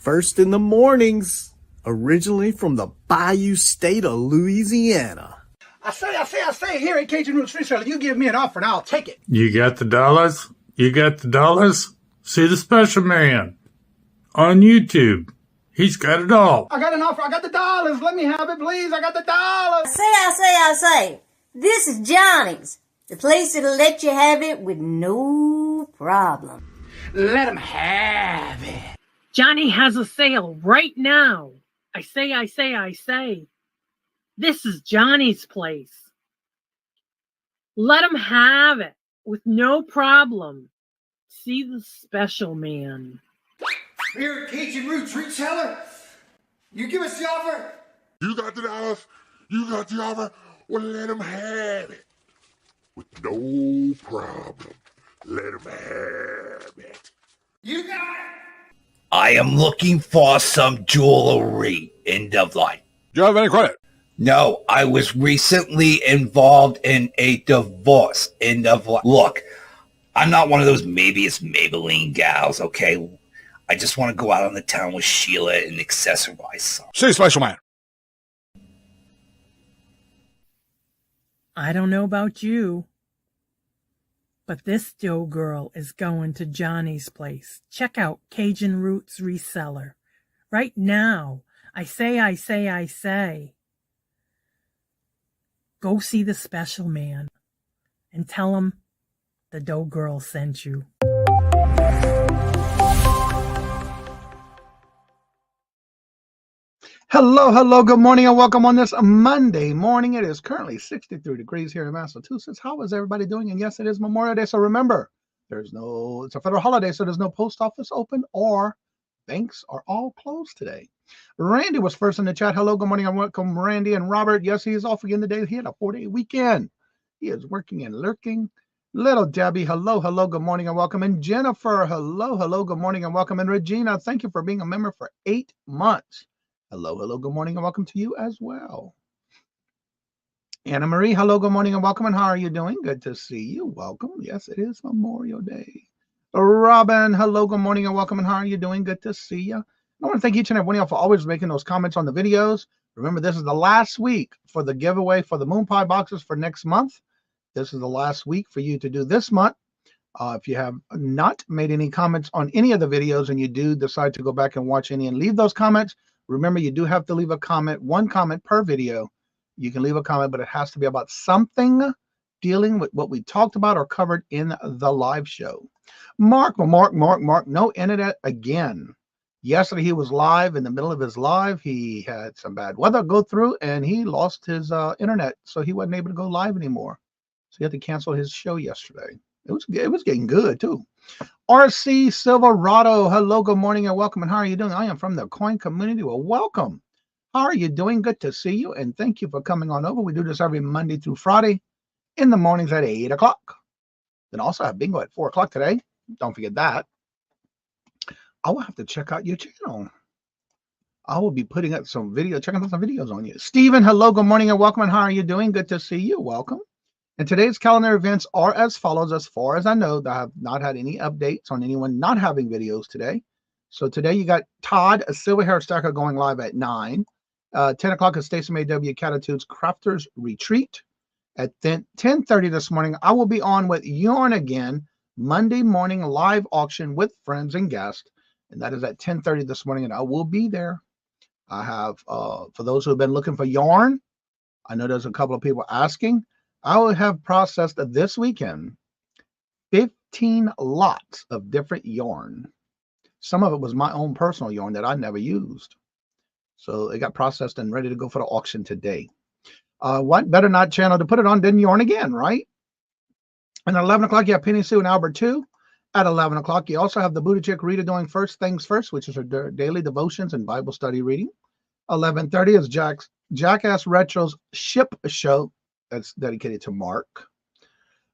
First in the mornings, originally from the Bayou State of Louisiana. I say, here at Cajun Roots Reseller, you give me an offer and I'll take it. You got the dollars? You got the dollars? See the special man on YouTube. He's got it all. I got an offer. I got the dollars. Let me have it, please. I got the dollars. I say. This is Johnny's, the place that'll let you have it with no problem. Let him have it. Johnny has a sale right now. I say. This is Johnny's place. Let him have it with no problem. See the special man. Here at Cajun Roots Reseller, you give us the offer. You got the dollars. You got the offer. Well, let him have it with no problem. Let him have it. You got it. I am looking for some jewelry. End of line. Do you have any credit? No, I was recently involved in a divorce. End of line. Look, I'm not one of those maybe it's Maybelline gals, okay? I just want to go out on the town with Sheila and accessorize some. See, special man. I don't know about you, but this Joe girl is going to Johnny's place. Check out Cajun Roots Reseller right now. I say. Go see the special man and tell him the dough girl sent you. Hello, good morning and welcome on this Monday morning. It is currently 63 degrees here in Massachusetts. How is everybody doing? And yes, it is Memorial Day. So remember, it's a federal holiday, so there's no post office open or banks are all closed today. Randy was first in the chat. Hello, good morning and welcome, Randy and Robert. Yes, he is off again today. He had a 4-day weekend. He is working and lurking. Little Debbie, hello, good morning and welcome. And Jennifer, hello, good morning and welcome. And Regina, thank you for being a member for 8 months. Hello, good morning and welcome to you as well. Anna Marie, hello, good morning and welcome. And how are you doing? Good to see you. Welcome. Yes, it is Memorial Day. Robin, hello, good morning and welcome. And how are you doing? Good to see you. I want to thank each and every one of y'all for always making those comments on the videos. Remember, this is the last week for the giveaway for the Moon Pie boxes for next month. This is the last week for you to do this month. If you have not made any comments on any of the videos and you do decide to go back and watch any and leave those comments, remember, you do have to leave a comment, one comment per video. You can leave a comment, but it has to be about something dealing with what we talked about or covered in the live show. Mark, no internet again. Yesterday, he was live. In the middle of his live, he had some bad weather go through, and he lost his internet, so he wasn't able to go live anymore. So he had to cancel his show yesterday. It was getting good, too. RC Silverado, hello, good morning, and welcome. And how are you doing? I am from the coin community. Well, welcome. How are you doing? Good to see you, and thank you for coming on over. We do this every Monday through Friday in the mornings at 8 o'clock. Then also have bingo at 4 o'clock today. Don't forget that. I will have to check out your channel. I will be putting up some checking out some videos on you. Stephen, hello, good morning, and welcome. And how are you doing? Good to see you. Welcome. And today's calendar events are as follows. As far as I know, I have not had any updates on anyone not having videos today. So today you got Todd, a silver hair stacker, going live at 9. 10 o'clock is Stacey May W. Catitude's Crafters Retreat. At 10:30 this morning, I will be on with Yarn again, Monday morning live auction with friends and guests. And that is at 10:30 this morning, and I will be there. I have, for those who have been looking for yarn, I know there's a couple of people asking. I will have processed this weekend 15 lots of different yarn. Some of it was my own personal yarn that I never used. So it got processed and ready to go for the auction today. What better not channel to put it on than Yarn Again, right? And at 11 o'clock, you have Penny Sue and Albert 2. At 11 o'clock, you also have the Buddha Chick Rita doing First Things First, which is her daily devotions and Bible study reading. 11:30 is Jackass Retro's Ship Show. That's dedicated to Mark.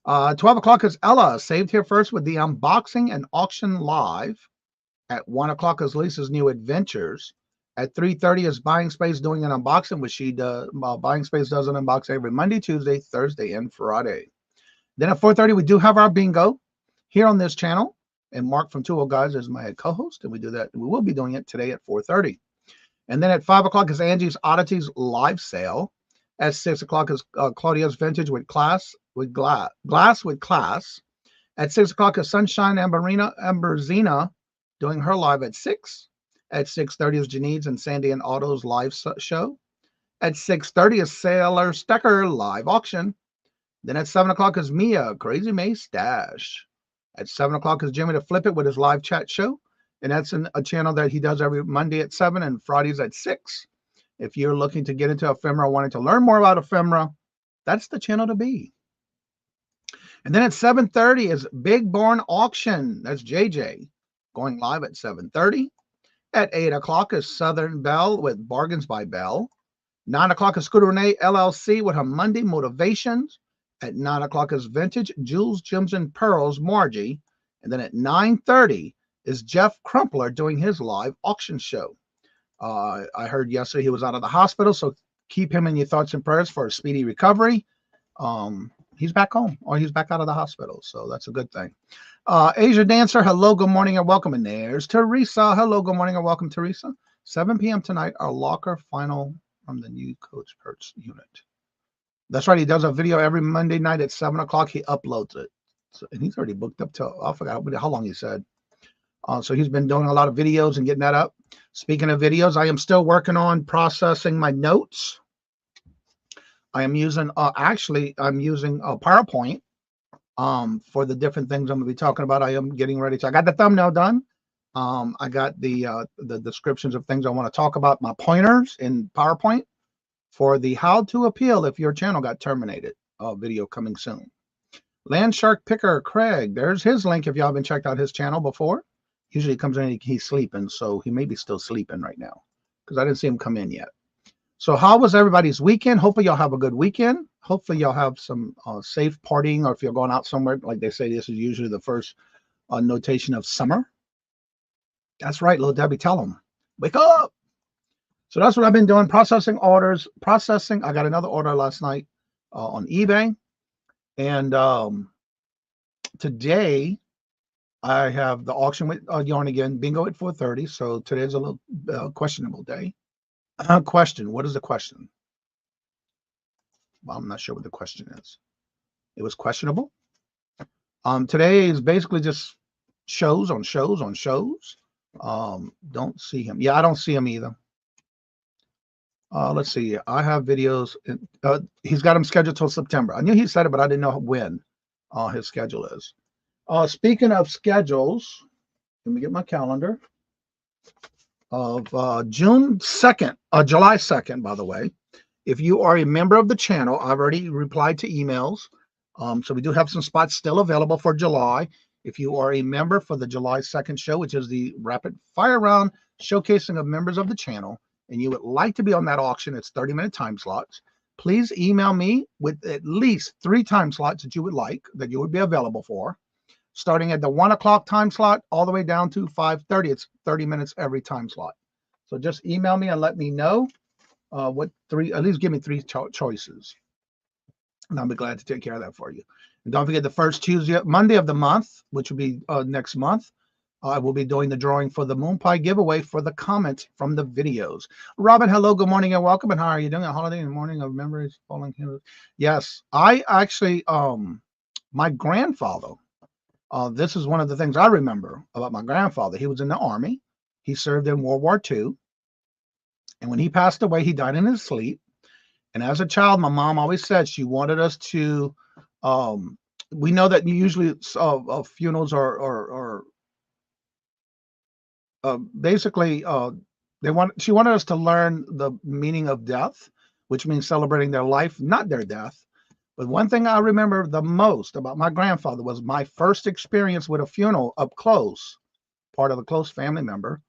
12 o'clock is Ella, Saved Here First with the Unboxing and Auction Live. At 1 o'clock is Lisa's New Adventures. At 3:30 is Buying Space doing an unboxing, which she does. Buying Space does an unboxing every Monday, Tuesday, Thursday, and Friday. Then at 4:30, we do have our bingo here on this channel. And Mark from 2 Guys is my co-host, and we will be doing it today at 4:30. And then at 5 o'clock is Angie's Oddities live sale. At 6 o'clock is Claudia's Vintage with Glass with Class. At 6 o'clock is Sunshine Amberzina doing her live at 6. At 6:30 is Janine's and Sandy and Otto's live show. At 6:30 is Sailor Stecker live auction. Then at 7 o'clock is Mia, Crazy May Stash. At 7 o'clock is Jimmy to Flip It with his live chat show. And that's a channel that he does every Monday at 7 and Fridays at 6. If you're looking to get into ephemera, wanting to learn more about ephemera, that's the channel to be. And then at 7:30 is Big Barn Auction. That's JJ going live at 7:30. At 8 o'clock is Southern Belle with Bargains by Belle. 9 o'clock is Scooter Renee LLC with her Monday Motivations. At 9 o'clock is Vintage Jewels, Gems, and Pearls, Margie. And then at 9:30 is Jeff Crumpler doing his live auction show. I heard yesterday he was out of the hospital, so keep him in your thoughts and prayers for a speedy recovery. He's back home, or he's back out of the hospital, so that's a good thing. Asia Dancer, hello, good morning, and welcome. And there's Teresa. Hello, good morning, and welcome, Teresa. 7 p.m. tonight, our locker final from the new Coach Perch unit. That's right. He does a video every Monday night at 7 o'clock. He uploads it. So, and he's already booked up till, I forgot how long he said. So he's been doing a lot of videos and getting that up. Speaking of videos, I am still working on processing my notes. I am using, I'm using PowerPoint for the different things I'm going to be talking about. I am getting ready to, I got the thumbnail done. I got the descriptions of things I want to talk about, my pointers in PowerPoint for the how to appeal if your channel got terminated video coming soon. Land Shark Picker Craig, there's his link if y'all haven't checked out his channel before. Usually he comes in, he's sleeping, so he may be still sleeping right now because I didn't see him come in yet. So how was everybody's weekend? Hopefully y'all have a good weekend. Hopefully y'all have some safe partying, or if you're going out somewhere, like they say, this is usually the first notation of summer. That's right, little Debbie, tell them, wake up. So that's what I've been doing, processing orders, I got another order last night on eBay. And today I have the auction with Yarn again, bingo at 4:30. So today's a little questionable day. Question, what is the question? Well, I'm not sure what the question is. It was questionable. Today is basically just shows on shows on shows. Don't see him. Yeah, I don't see him either. Let's see. I have videos. He's got him scheduled till September. I knew he said it, but I didn't know when his schedule is. Speaking of schedules, let me get my calendar. Of June 2nd, July 2nd, by the way. If you are a member of the channel, I've already replied to emails. So we do have some spots still available for July. If you are a member for the July 2nd show, which is the rapid fire round showcasing of members of the channel, and you would like to be on that auction, it's 30-minute time slots. Please email me with at least 3 time slots that you would like, that you would be available for, starting at the 1 o'clock time slot all the way down to 5:30. It's 30 minutes every time slot. So just email me and let me know what 3, at least give me 3 choices. And I'll be glad to take care of that for you. And don't forget the first Monday of the month, which will be next month, I will be doing the drawing for the Moon Pie giveaway for the comments from the videos. Robin, hello, good morning and welcome. And how are you doing? A holiday in the morning of memories falling here. Yes, I actually, my grandfather, this is one of the things I remember about my grandfather. He was in the Army. He served in World War II. And when he passed away, he died in his sleep. And as a child, my mom always said she wanted us to, we know that usually funerals are basically, she wanted us to learn the meaning of death, which means celebrating their life, not their death. But one thing I remember the most about my grandfather was my first experience with a funeral up close, part of a close family member,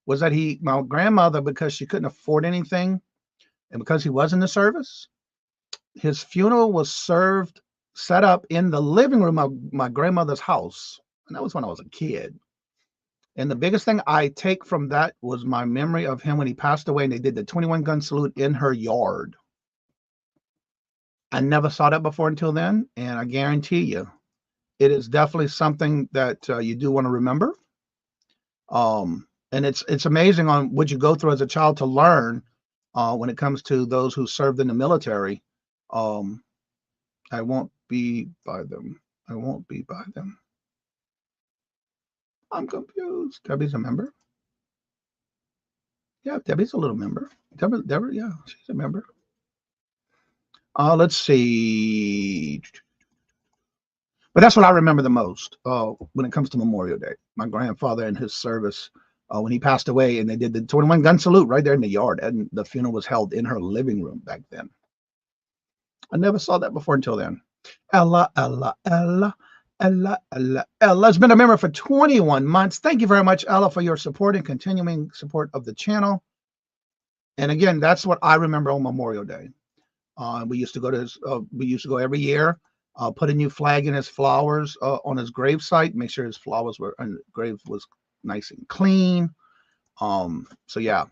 was that my grandmother, because she couldn't afford anything, and because he was in the service, his funeral was set up in the living room of my grandmother's house. And that was when I was a kid. And the biggest thing I take from that was my memory of him when he passed away and they did the 21-gun salute in her yard. I never saw that before until then. And I guarantee you, it is definitely something that you do want to remember. And it's amazing on what you go through as a child to learn when it comes to those who served in the military. I won't be by them. I won't be by them. I'm confused. Debbie's a member. Yeah, Debbie's a little member. Deborah, yeah, she's a member. Let's see. But that's what I remember the most when it comes to Memorial Day. My grandfather and his service when he passed away, and they did the 21 gun salute right there in the yard, and the funeral was held in her living room back then. I never saw that before until then. Ella. Ella's been a member for 21 months. Thank you very much, Ella, for your support and continuing support of the channel. And again, that's what I remember on Memorial Day. We used to go to every year, put a new flag in his flowers on his gravesite, make sure his flowers were and grave was nice and clean. So yeah.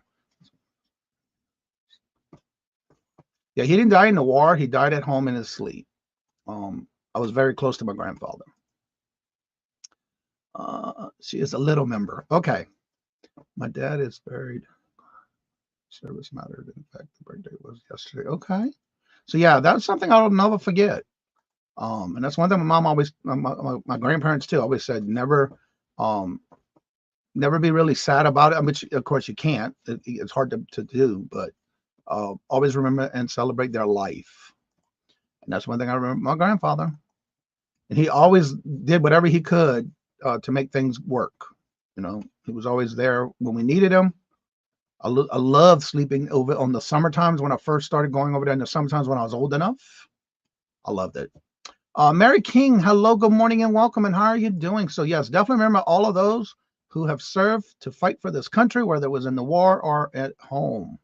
Yeah, he didn't die in the war. He died at home in his sleep. I was very close to my grandfather. She is a little member. Okay. My dad is buried. Service mattered. In fact, the birthday was yesterday. Okay. So yeah, that's something I'll never forget. And that's one thing my mom always, my grandparents too, always said, never be really sad about it. Which of course you can't. It's hard to do, but always remember and celebrate their life. And that's one thing I remember my grandfather. And he always did whatever he could to make things work. You know, he was always there when we needed him. I loved sleeping over on the summer times when I first started going over there in the summer times when I was old enough. I loved it. Mary King, hello, good morning and welcome. And how are you doing? So yes, definitely remember all of those who have served to fight for this country, whether it was in the war or at home.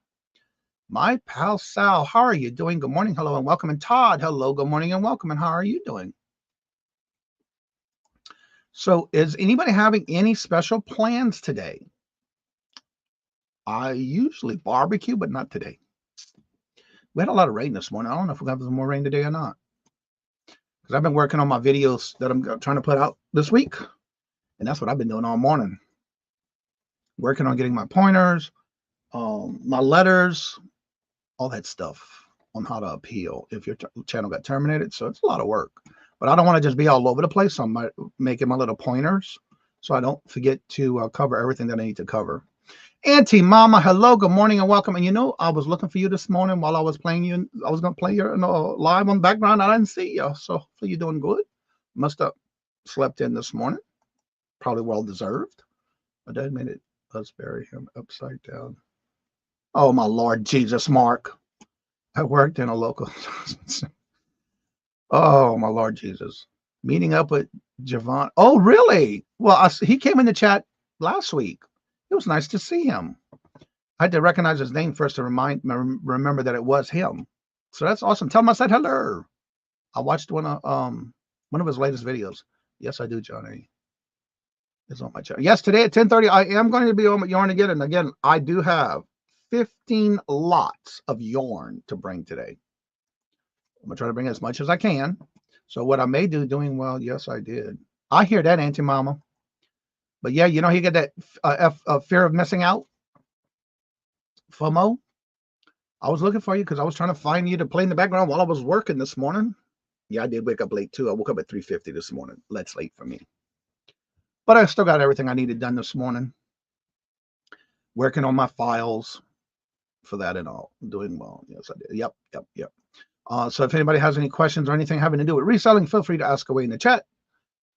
My pal Sal, how are you doing? Good morning, hello, and welcome. And Todd, hello, good morning and welcome. And how are you doing? So is anybody having any special plans today? I usually barbecue, but not today. We had a lot of rain this morning. I don't know if we're going to have some more rain today or not. Because I've been working on my videos that I'm trying to put out this week. And that's what I've been doing all morning. Working on getting my pointers, my letters, all that stuff on how to appeal if your channel got terminated. So it's a lot of work. But I don't want to just be all over the place. So I'm making my little pointers so I don't forget to cover everything that I need to cover. Auntie Mama, hello, good morning and welcome. And you know, I was looking for you this morning while I was playing you. I was going to play you live on the background. I didn't see you. So hopefully you're doing good. Must have slept in this morning. Probably well deserved. My dad made it. Let's bury him upside down. Oh, my Lord Jesus, Mark. I worked in a local. Oh, my Lord Jesus. Meeting up with Javon. Oh, really? Well, he came in the chat last week. It was nice to see him. I had to recognize his name first to remember that it was him. So that's awesome. Tell him I said hello. I watched one of his latest videos. Yes, I do, Johnny. It's on my channel. Yes, today at 10:30, I am going to be on yarn again. And again, I do have 15 lots of yarn to bring today. I'm going to try to bring as much as I can. So what I may do doing well, yes, I did. I hear that, Auntie Mama. But yeah, you know, he got that fear of missing out. FOMO. I was looking for you because I was trying to find you to play in the background while I was working this morning. Yeah, I did wake up late too. I woke up at 3:50 this morning. That's late for me. But I still got everything I needed done this morning. Working on my files for that and all. Doing well. Yes, I did. Yep. So if anybody has any questions or anything having to do with reselling, feel free to ask away in the chat.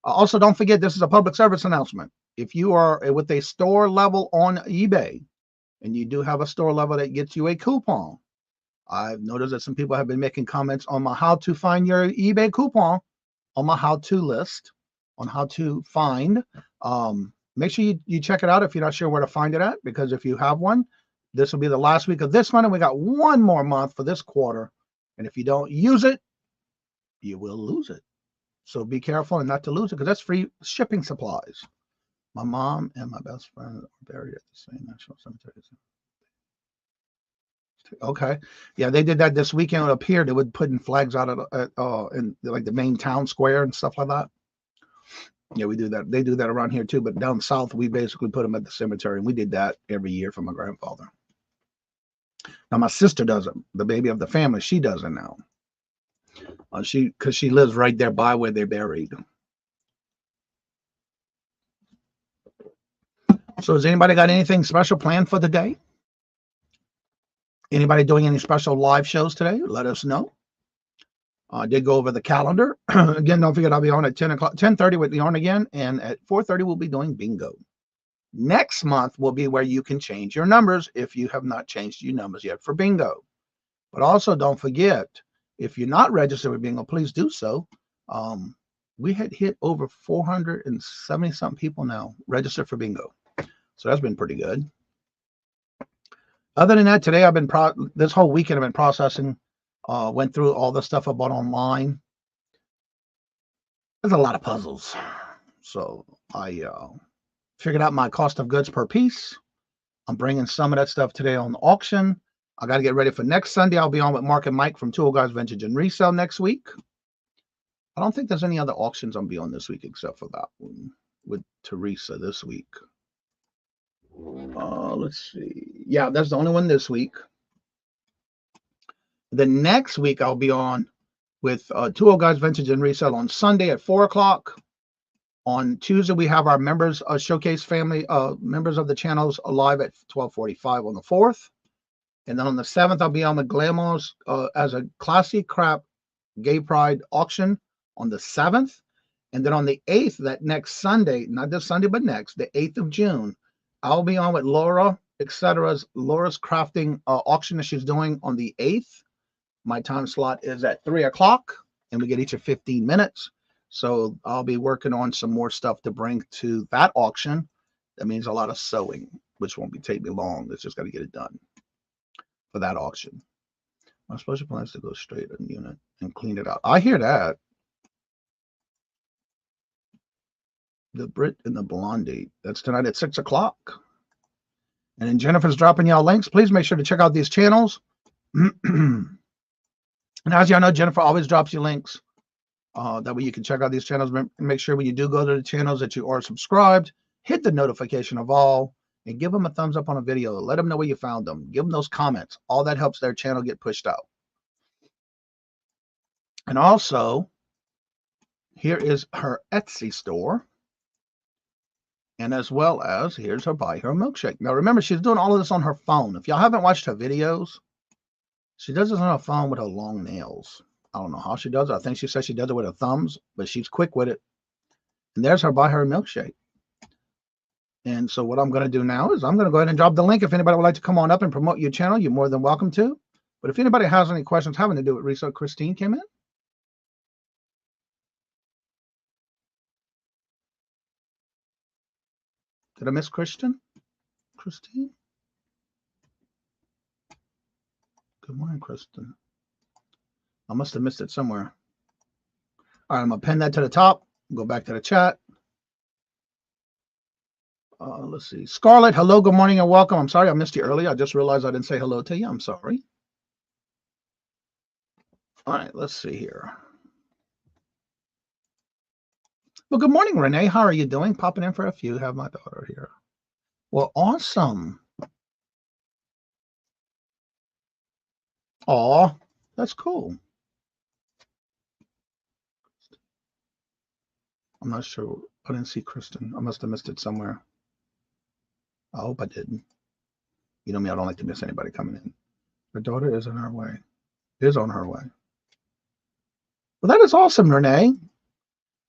Also, don't forget, this is a public service announcement. If you are with a store level on eBay and you do have a store level that gets you a coupon, I've noticed that some people have been making comments on my how to find your eBay coupon on my how-to list on how to find. Make sure you check it out if you're not sure where to find it at, because if you have one, this will be the last week of this month, and we got one more month for this quarter. And if you don't use it, you will lose it. So be careful and not to lose it, because that's free shipping supplies. My mom and my best friend are buried at the same national cemetery. Okay. Yeah, they did that this weekend up here. They would put in flags out in like the main town square and stuff like that. Yeah, we do that. They do that around here too. But down south, we basically put them at the cemetery, and we did that every year for my grandfather. Now my sister does it. The baby of the family, she does it now. Because she lives right there by where they're buried. So has anybody got anything special planned for the day? Anybody doing any special live shows today? Let us know. I did go over the calendar. Again, don't forget I'll be on at 10:30 with Leon again, and at 4:30 we'll be doing bingo. Next month will be where you can change your numbers if you have not changed your numbers yet for bingo. But also don't forget, if you're not registered with bingo, please do so. We had hit over 470 something people now registered for bingo. So that's been pretty good. Other than that, today I've been this whole weekend I've been processing. Went through all the stuff I bought online. There's a lot of puzzles. So I figured out my cost of goods per piece. I'm bringing some of that stuff today on the auction. I got to get ready for next Sunday. I'll be on with Mark and Mike from Tool Guys Vintage and Resale next week. I don't think there's any other auctions I'll be on this week except for that one with Teresa this week. Let's see. Yeah, that's the only one this week. The next week I'll be on with Tool Guys Vintage and Resale on Sunday at 4 o'clock. On Tuesday we have our members showcase family members of the channels live at 12:45 on the 4th. And then on the 7th I'll be on the Glamours as a classy crap gay pride auction on the 7th. And then on the 8th, that next Sunday, not this Sunday but next, the 8th of June, I'll be on with Laura, etc.'s Laura's crafting auction that she's doing on the 8th. My time slot is at 3 o'clock, and we get each of 15 minutes. So I'll be working on some more stuff to bring to that auction. That means a lot of sewing, which won't be taking me long. It's just got to get it done for that auction. My special plan is to go straight in unit and clean it out. I hear that. The Brit and the Blondie. That's tonight at 6 o'clock. And then Jennifer's dropping y'all links. Please make sure to check out these channels. And as y'all know, Jennifer always drops you links. That way you can check out these channels. Make sure when you do go to the channels that you are subscribed. Hit the notification of all. And give them a thumbs up on a video. Let them know where you found them. Give them those comments. All that helps their channel get pushed out. And also, here is her Etsy store. And as well as, here's her Buy Her Milkshake. Now remember, she's doing all of this on her phone. If y'all haven't watched her videos, she does this on her phone with her long nails. I don't know how she does it. I think she says she does it with her thumbs, but she's quick with it. And there's her Buy Her Milkshake. And so what I'm going to do now is I'm going to go ahead and drop the link. If anybody would like to come on up and promote your channel, you're more than welcome to. But if anybody has any questions having to do with Reseller, Christine came in. Did I miss Christine? Christine? Good morning, Kristen. I must have missed it somewhere. All right, I'm going to pin that to the top. Go back to the chat. Let's see. Scarlett, hello, good morning, and welcome. I'm sorry I missed you earlier. I just realized I didn't say hello to you. I'm sorry. All right, let's see here. Well, good morning, Renee. How are you doing? Popping in for a few. Have my daughter here. Well, awesome. Aw, that's cool. I'm not sure. I didn't see Kristen. I must have missed it somewhere. I hope I didn't. You know me, I don't like to miss anybody coming in. Her daughter is on her way. Is on her way. Well, that is awesome, Renee.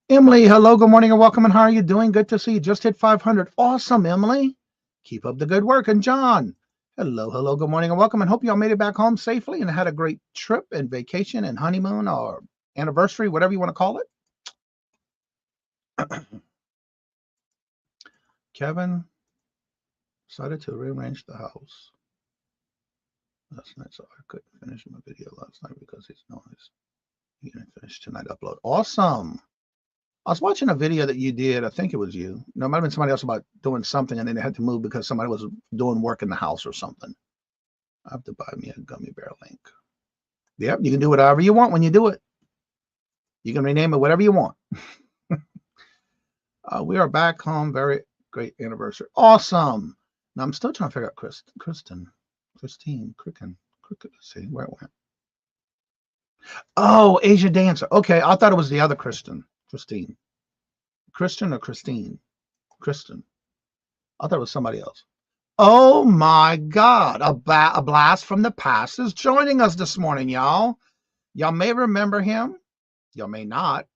Emily, hello, good morning, and welcome. And how are you doing? Good to see you. Just hit 500. Awesome, Emily. Keep up the good work. And John, hello, hello, good morning, and welcome. And hope y'all made it back home safely and had a great trip and vacation and honeymoon or anniversary, whatever you want to call it. Kevin decided to rearrange the house last night, so I couldn't finish my video last night because it's noise. You're going to finish tonight upload. Awesome. I was watching a video that you did. I think it was you. No, it might have been somebody else about doing something and then they had to move because somebody was doing work in the house or something. I have to buy me a gummy bear link. Yep, you can do whatever you want when you do it. You can rename it whatever you want. We are back home. Very great anniversary. Awesome. Now I'm still trying to figure out Christine, Cricken. Let's see where it went. Oh, Asian dancer. Okay, I thought it was the other Christian or Christine. Kristen. I thought it was somebody else. Oh my God. A blast from the past is joining us this morning, y'all. Y'all may remember him. Y'all may not.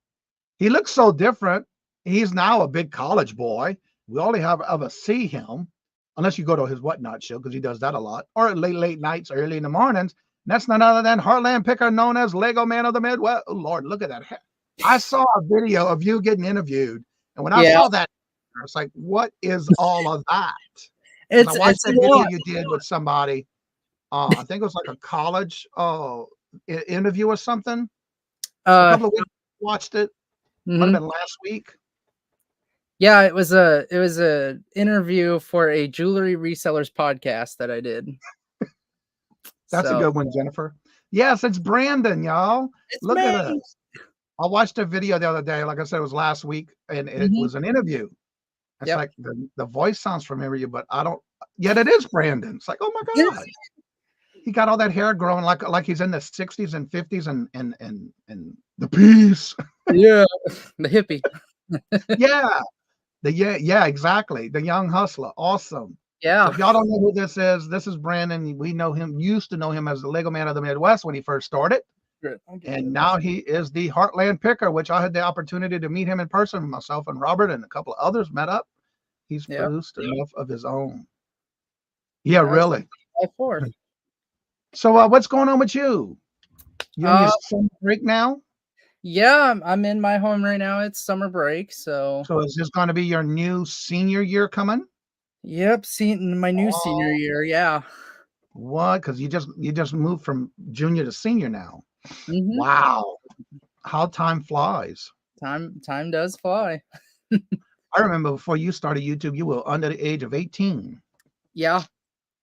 He looks so different. He's now a big college boy. We only have ever see him, unless you go to his Whatnot show, because he does that a lot, or at late nights, early in the mornings. And that's none other than Heartland Picker, known as Lego Man of the Midwest. Oh, Lord, look at that hair. I saw a video of you getting interviewed. And when I saw that, I was like, what is all of that? I watched that video you did with somebody. I think it was like a college interview or something. A couple of weeks watched it. Might have been last week. Yeah, it was a interview for a jewelry resellers podcast that I did. That's a good one, Jennifer. Yes, it's Brandon, y'all. Look at us. I watched a video the other day. Like I said, it was last week, and it was an interview. It's like the voice sounds familiar, but I don't. Yet it is Brandon. It's like, oh my God, he got all that hair growing like he's in the 60s and 50s and the peace. Yeah, the hippie. Yeah, exactly. The young hustler. Awesome. Yeah. So if y'all don't know who this is Brandon. We know him, used to know him as the Lego Man of the Midwest when he first started. And now he is the Heartland Picker, which I had the opportunity to meet him in person. Myself and Robert and a couple of others met up. He's produced enough of his own. Yeah, really. So what's going on with you? You on your summer break now? Yeah, I'm in my home right now. It's summer break, so is this going to be your new senior year coming? Yep, my new senior year. Yeah. What? Because you just moved from junior to senior now. Wow, how time flies. Time does fly. I remember before you started YouTube, you were under the age of 18. Yeah.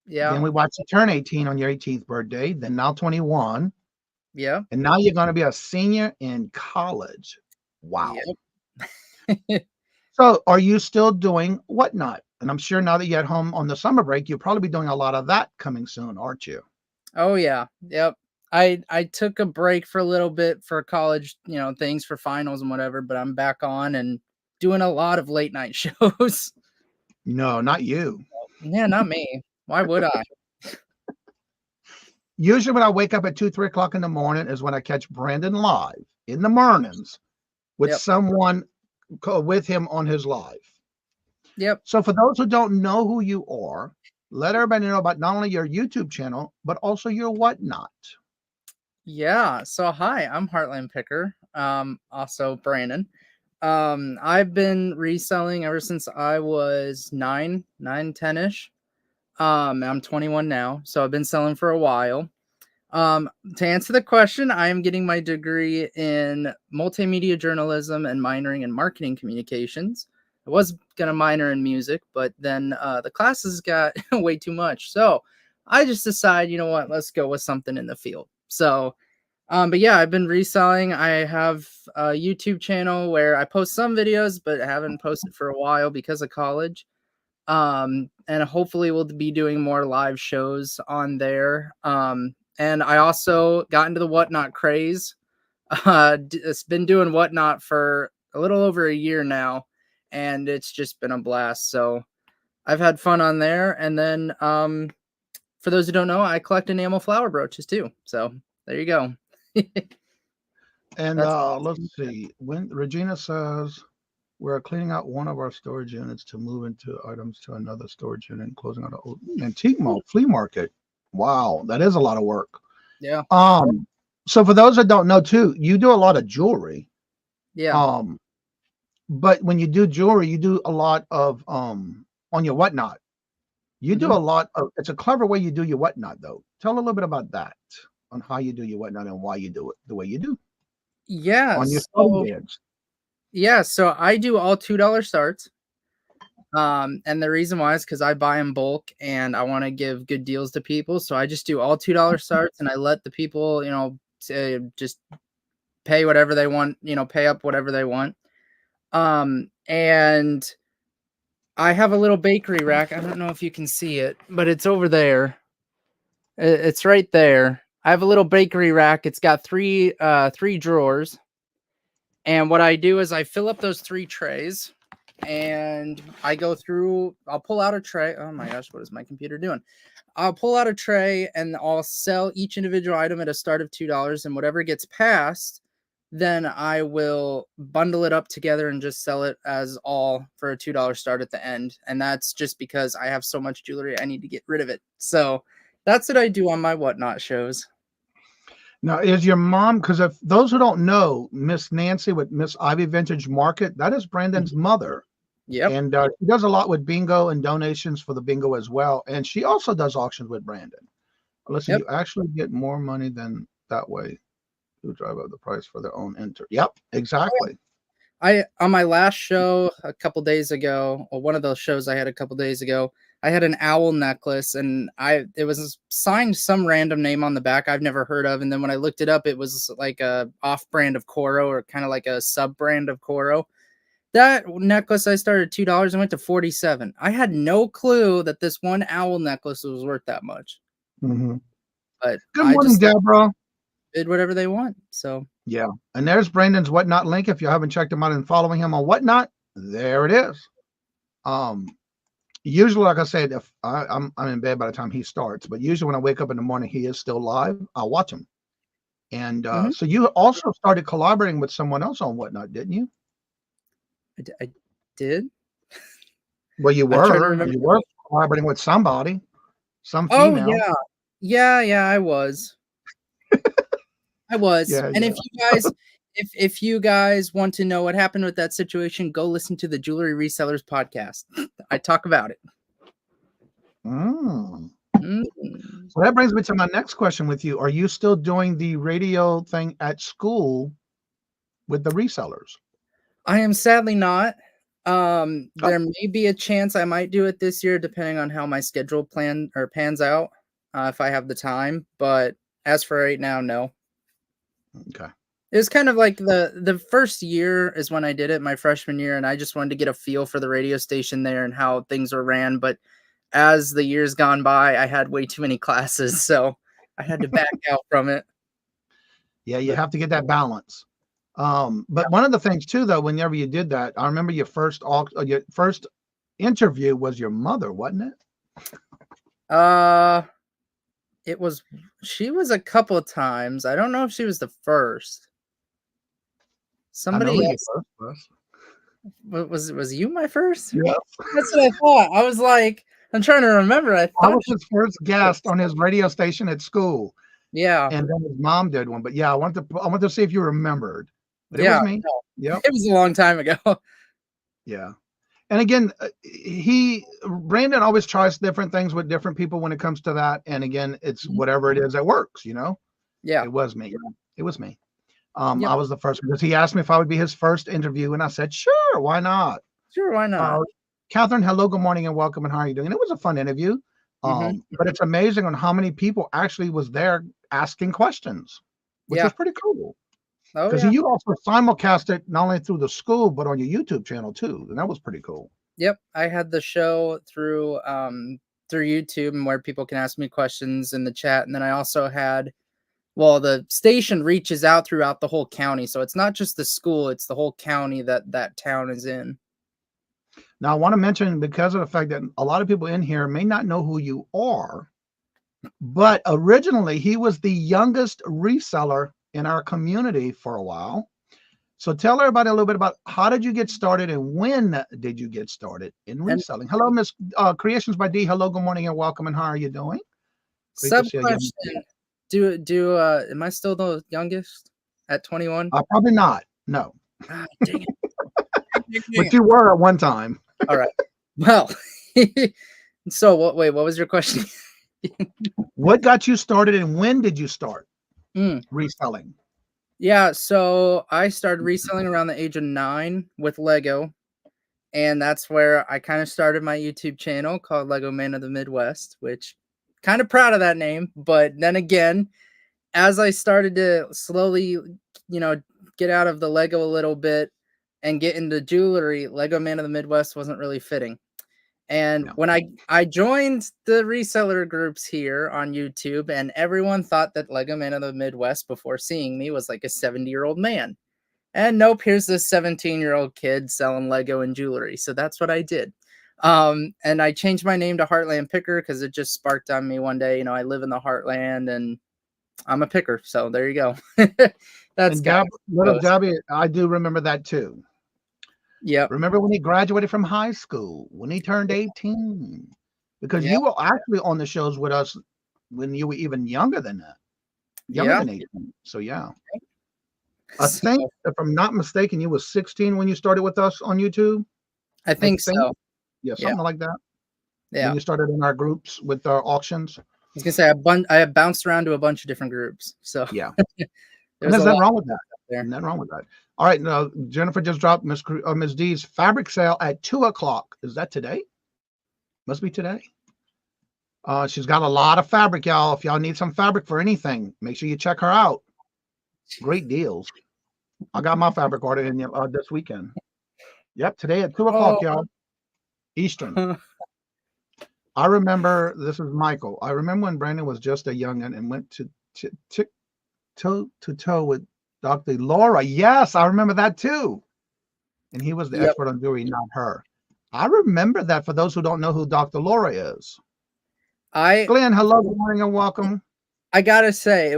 Then we watched you turn 18 on your 18th birthday. Then now 21. Yeah. And now you're going to be a senior in college. Wow. Yep. So are you still doing Whatnot? And I'm sure now that you're at home on the summer break, you'll probably be doing a lot of that coming soon, aren't you? Oh yeah. Yep. I took a break for a little bit for college, things for finals and whatever, but I'm back on and doing a lot of late night shows. No, not you. Yeah, not me. Why would I? Usually when I wake up at 2-3 o'clock in the morning is when I catch Brandon live in the mornings with someone with him on his live. Yep. So for those who don't know who you are, let everybody know about not only your YouTube channel, but also your Whatnot. Yeah. So hi, I'm Heartland Picker. Also Brandon. I've been reselling ever since I was 9, 10-ish. I'm 21 now, so I've been selling for a while. To answer the question, I am getting my degree in multimedia journalism and minoring in marketing communications. I was going to minor in music, but then the classes got way too much. So I just decided, you know what, let's go with something in the field. So, but yeah, I've been reselling. I have a YouTube channel where I post some videos, but I haven't posted for a while because of college. And hopefully we'll be doing more live shows on there. And I also got into the Whatnot craze. It's been doing Whatnot for a little over a year now, and it's just been a blast. So I've had fun on there. And then for those who don't know, I collect enamel flower brooches too. So there you go. And let's see. When Regina says we're cleaning out one of our storage units to move into items to another storage unit and closing out an antique mall flea market. Wow, that is a lot of work. Yeah. So for those that don't know too, you do a lot of jewelry. Yeah. But when you do jewelry, you do a lot of on your Whatnot. You do a lot of, it's a clever way you do your Whatnot though. Tell a little bit about that, on how you do your Whatnot and why you do it the way you do. Yeah. On your phone bands. Yeah, so I do all $2 starts. And the reason why is because I buy in bulk and I want to give good deals to people. So I just do all $2 starts and I let the people, just pay whatever they want, pay up whatever they want. And I have a little bakery rack. I don't know if you can see it, but it's over there. It's right there. I have a little bakery rack. It's got three drawers. And what I do is I fill up those 3 trays and I go through, I'll pull out a tray. Oh my gosh, what is my computer doing? I'll pull out a tray and I'll sell each individual item at a start of $2, and whatever gets passed, then I will bundle it up together and just sell it as all for a $2 start at the end. And that's just because I have so much jewelry, I need to get rid of it. So that's what I do on my Whatnot shows. Now, is your mom, because if those who don't know, Miss Nancy with Miss Ivy Vintage Market, that is Brandon's mother. Yep. And she does a lot with bingo and donations for the bingo as well. And she also does auctions with Brandon. Listen, Yep. you actually get more money than that way. Who drive up the price for their own enter. Yep, exactly. On my last show a couple days ago, or one of those shows I had a couple days ago, I had an owl necklace, and it was signed some random name on the back I've never heard of. And then when I looked it up, it was like a off-brand of Coro, or kind of like a sub-brand of Coro. That necklace I started at $2 and went to $47. I had no clue that this one owl necklace was worth that much. Mm-hmm. But Good I morning, just Deborah. did whatever they want. So yeah, and there's Brandon's Whatnot link. If you haven't checked him out and following him on Whatnot, there it is. Usually, like I said, if I'm in bed by the time he starts, but usually when I wake up in the morning, he is still live. I'll watch him. And so you also started collaborating with someone else on Whatnot, didn't you? I did. Well, you were collaborating with somebody, some female. Oh yeah, I was. I was. Yeah, and yeah. if you guys want to know what happened with that situation, go listen to the Jewelry Resellers podcast. I talk about it. So that brings me to my next question with you. Are you still doing the radio thing at school with the resellers? I am sadly not. There may be a chance I might do it this year, depending on how my schedule pans out, if I have the time. But as for right now, no. Okay. It was kind of like the first year is when I did it, my freshman year, and I just wanted to get a feel for the radio station there and how things were ran. But as the years gone by, I had way too many classes, so I had to back out from it. Yeah, you have to get that balance. But one of the things too, though, whenever you did that, I remember your first interview was your mother, wasn't it? She was a couple of times. I don't know if she was the first. Somebody else. Was you my first? Yeah. That's what I thought. I was like, I'm trying to remember. I was his first guest on his radio station at school. Yeah. And then his mom did one. But yeah, I wanted to see if you remembered. But it was me. No. Yeah. It was a long time ago. Yeah. And again, Brandon always tries different things with different people when it comes to that. And again, it's whatever it is that works, you know? Yeah. It was me. It was me. I was the first because he asked me if I would be his first interview. And I said, sure, why not? Sure, why not? Catherine, hello, good morning and welcome. And how are you doing? And it was a fun interview. But it's amazing on how many people actually was there asking questions, which was pretty cool. Because you also simulcast it not only through the school, but on your YouTube channel too. And that was pretty cool. Yep. I had the show through YouTube, and where people can ask me questions in the chat. And then I also had, the station reaches out throughout the whole county. So it's not just the school, it's the whole county that town is in. Now I want to mention, because of the fact that a lot of people in here may not know who you are, but originally he was the youngest reseller in our community for a while. So tell everybody a little bit about how did you get started and when did you get started in reselling? Hello, Miss Creations by D. Hello, good morning and welcome. And how are you doing? Sub question. Am I still the youngest at 21? Probably not. No. Ah, dang it. But you were at one time. All right. Well, so what was your question? What got you started and when did you start reselling? Yeah, so I started reselling around the age of 9 with Lego, and that's where I kind of started my YouTube channel called Lego Man of the Midwest, which kind of proud of that name. But then again, as I started to slowly, get out of the Lego a little bit, and get into jewelry, Lego Man of the Midwest wasn't really fitting. And No. when I joined the reseller groups here on YouTube, and everyone thought that Lego Man of the Midwest before seeing me was like a 70-year-old man. And nope, here's this 17-year-old kid selling Lego and jewelry. So that's what I did. And I changed my name to Heartland Picker because it just sparked on me one day. You know, I live in the Heartland and I'm a picker. So there you go. That's And little Gabby, I do remember that too. Yeah. Remember when he graduated from high school, when he turned 18? Because you were actually on the shows with us when you were even younger than that. Younger than 18. So yeah. I think, if I'm not mistaken, you were 16 when you started with us on YouTube. I think so. Yeah, something like that. Yeah. When you started in our groups with our auctions. I was gonna say I have bounced around to a bunch of different groups. So yeah. There's nothing wrong with that. There's nothing wrong with that. All right, now Jennifer just dropped Miss D's fabric sale at 2:00. Is that today? Must be today. She's got a lot of fabric, y'all. If y'all need some fabric for anything, make sure you check her out. Great deals. I got my fabric order in this weekend. Yep, today at 2:00, y'all. Eastern. I remember, this is Michael. I remember when Brandon was just a youngin' and went toe to toe with Dr. Laura. Yes, I remember that too. And he was the expert on jewelry, not her. I remember that. For those who don't know who Dr. Laura is. Glenn, hello, good morning and welcome. I gotta say,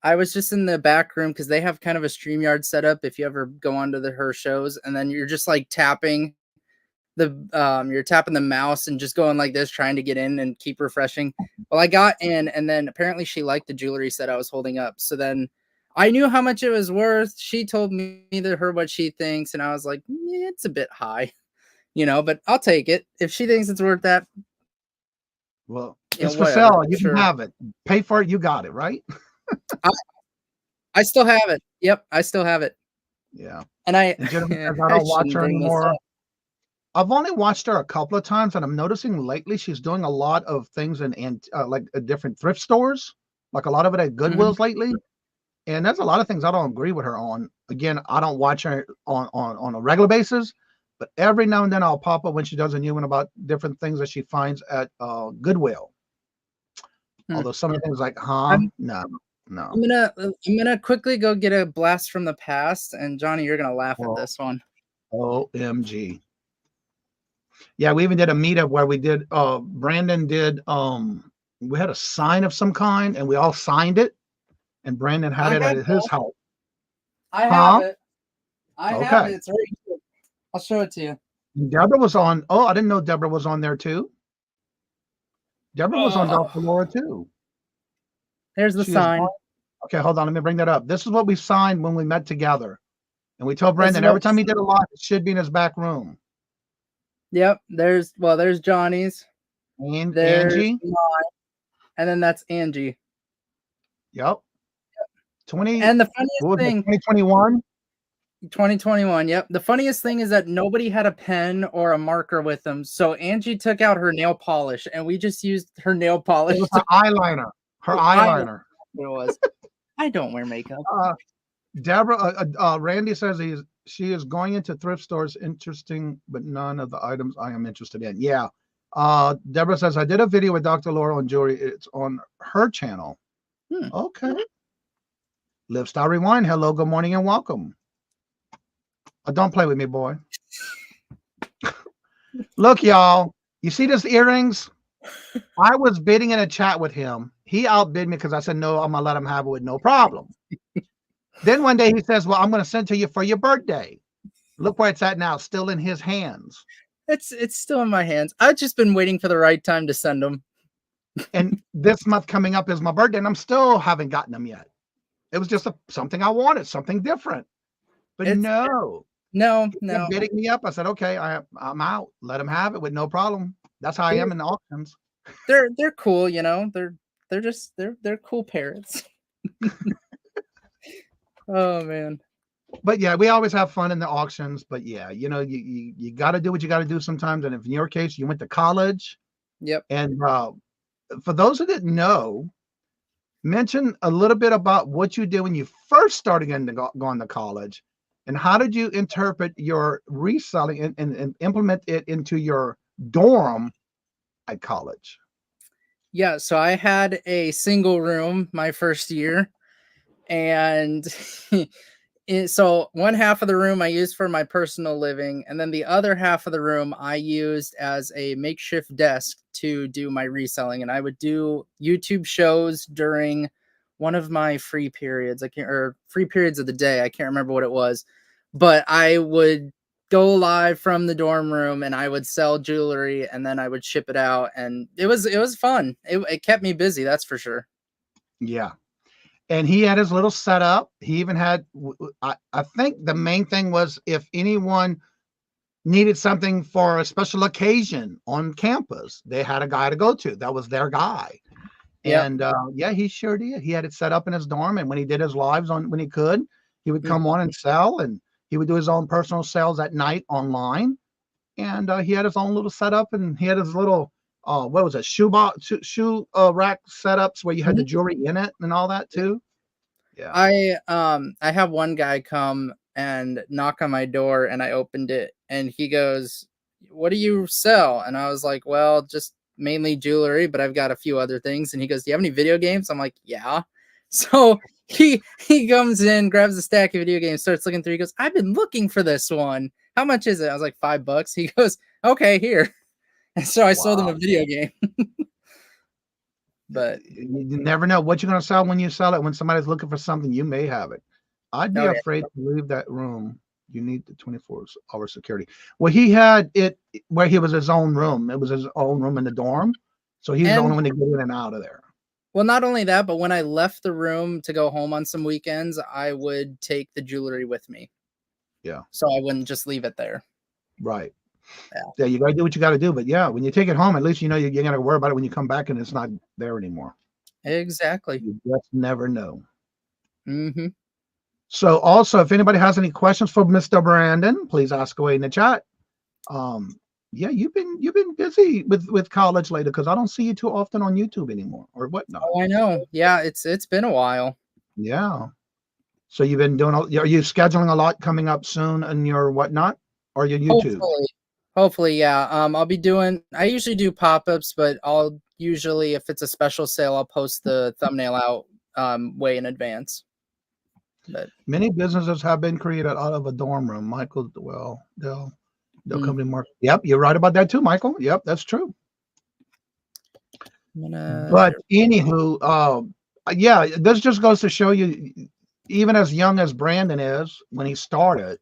I was just in the back room because they have kind of a StreamYard setup if you ever go onto her shows, and then you're just like tapping the mouse and just going like this, trying to get in and keep refreshing. Well, I got in, and then apparently she liked the jewelry set I was holding up. So then I knew how much it was worth. She told me what she thinks, and I was like, it's a bit high, but I'll take it if she thinks it's worth that. Well, it's for sale. You can have it. Pay for it. You got it, right? I still have it. Yep, I still have it. Yeah. And I don't watch her anymore. I've only watched her a couple of times, and I'm noticing lately she's doing a lot of things in like different thrift stores, like a lot of it at Goodwill's lately. And there's a lot of things I don't agree with her on. Again, I don't watch her on a regular basis, but every now and then I'll pop up when she does a new one about different things that she finds at Goodwill. Although some of the things like, no. I'm gonna quickly go get a blast from the past, and Johnny, you're gonna laugh at this one. OMG. Yeah, we even did a meetup where we did Brandon did we had a sign of some kind and we all signed it, and Brandon had it at his house. I have it. I have it. It's right here. I'll show it to you. Deborah was on. Oh, I didn't know Deborah was on there too. Deborah was on Dr. Laura too. There's the sign. Okay, hold on. Let me bring that up. This is what we signed when we met together. And we told Brandon every time he did a live, it should be in his back room. Yep. There's Johnny's. And there's Angie. Mine, and then that's Angie. Yep. 20. And the funniest thing. 2021. 2021. Yep. The funniest thing is that nobody had a pen or a marker with them. So Angie took out her nail polish, and we just used her nail polish. It was her eyeliner. Her eyeliner. It was. I don't wear makeup. Deborah, Randy says she is going into thrift stores. Interesting, but none of the items I am interested in. Yeah. Deborah says, I did a video with Dr. Laura on jewelry. It's on her channel. Okay. Live Style Rewind. Hello, good morning, and welcome. Don't play with me, boy. Look, y'all. You see these earrings? I was bidding in a chat with him. He outbid me because I said, no, I'm going to let him have it with no problem. Then one day he says, well, I'm going to send to you for your birthday. Look where it's at now, still in his hands. It's still in my hands. I've just been waiting for the right time to send them. And this month coming up is my birthday, and I'm still haven't gotten them yet. It was just something I wanted, something different. But no. Bidding me up. I said, okay, I'm out. Let him have it with no problem. That's how I am in the auctions. They're cool, they're cool parrots. Oh man. But yeah, we always have fun in the auctions. But yeah, you got to do what you got to do sometimes. And if in your case you went to college, And for those who didn't know, mention a little bit about what you did when you first started going to college, And how did you interpret your reselling and implement it into your dorm at college? Yeah, so I had a single room my first year, and so one half of the room I used for my personal living, and then the other half of the room I used as a makeshift desk to do my reselling. And I would do YouTube shows during one of my free periods. Or free periods of the day. I can't remember what it was, but I would go live from the dorm room and I would sell jewelry and then I would ship it out. And it was fun. It kept me busy. That's for sure. Yeah. And he had his little setup. He even had, I think the main thing was if anyone needed something for a special occasion on campus, they had a guy to go to. That was their guy. Yep. And yeah, he sure did. He had it set up in his dorm. And when he did his lives when he could, he would come on and sell. And he would do his own personal sales at night online. And he had his own little setup, and he had his little, what was it, shoe rack setups where you had the jewelry in it and all that too. Yeah. I have one guy come and knock on my door, and I opened it, and he goes, "What do you sell?" And I was like, "Well, just mainly jewelry, but I've got a few other things." And he goes, "Do you have any video games?" I'm like, "Yeah." So he comes in, grabs a stack of video games, starts looking through. He goes, "I've been looking for this one. How much is it?" I was like, $5. He goes, "Okay, here." And so I sold him a video game. But you never know what you're going to sell when you sell it. When somebody's looking for something, you may have it. I'd be afraid to leave that room. You need the 24-hour security. Well, he had it where he was his own room. It was his own room in the dorm. So he's the only one to get in and out of there. Well, not only that, but when I left the room to go home on some weekends, I would take the jewelry with me. Yeah. So I wouldn't just leave it there. Right. Yeah, you got to do what you got to do. But yeah, when you take it home, at least you know you're going to worry about it when you come back and it's not there anymore. Exactly. You just never know. Mm-hmm. So also, if anybody has any questions for Mr. Brandon, please ask away in the chat. Yeah, you've been busy with college later, because I don't see you too often on YouTube anymore or whatnot. Oh, I know. Yeah, it's been a while. Yeah. So you've been doing. Are you scheduling a lot coming up soon in your whatnot or your YouTube? Hopefully, yeah. I'll be doing. I usually do pop-ups, but I'll usually, if it's a special sale, I'll post the thumbnail out way in advance. But many businesses have been created out of a dorm room. Michael, they'll company market. Yep, you're right about that too, Michael. Yep, that's true. But anywho, yeah, this just goes to show you, even as young as Brandon is, when he started,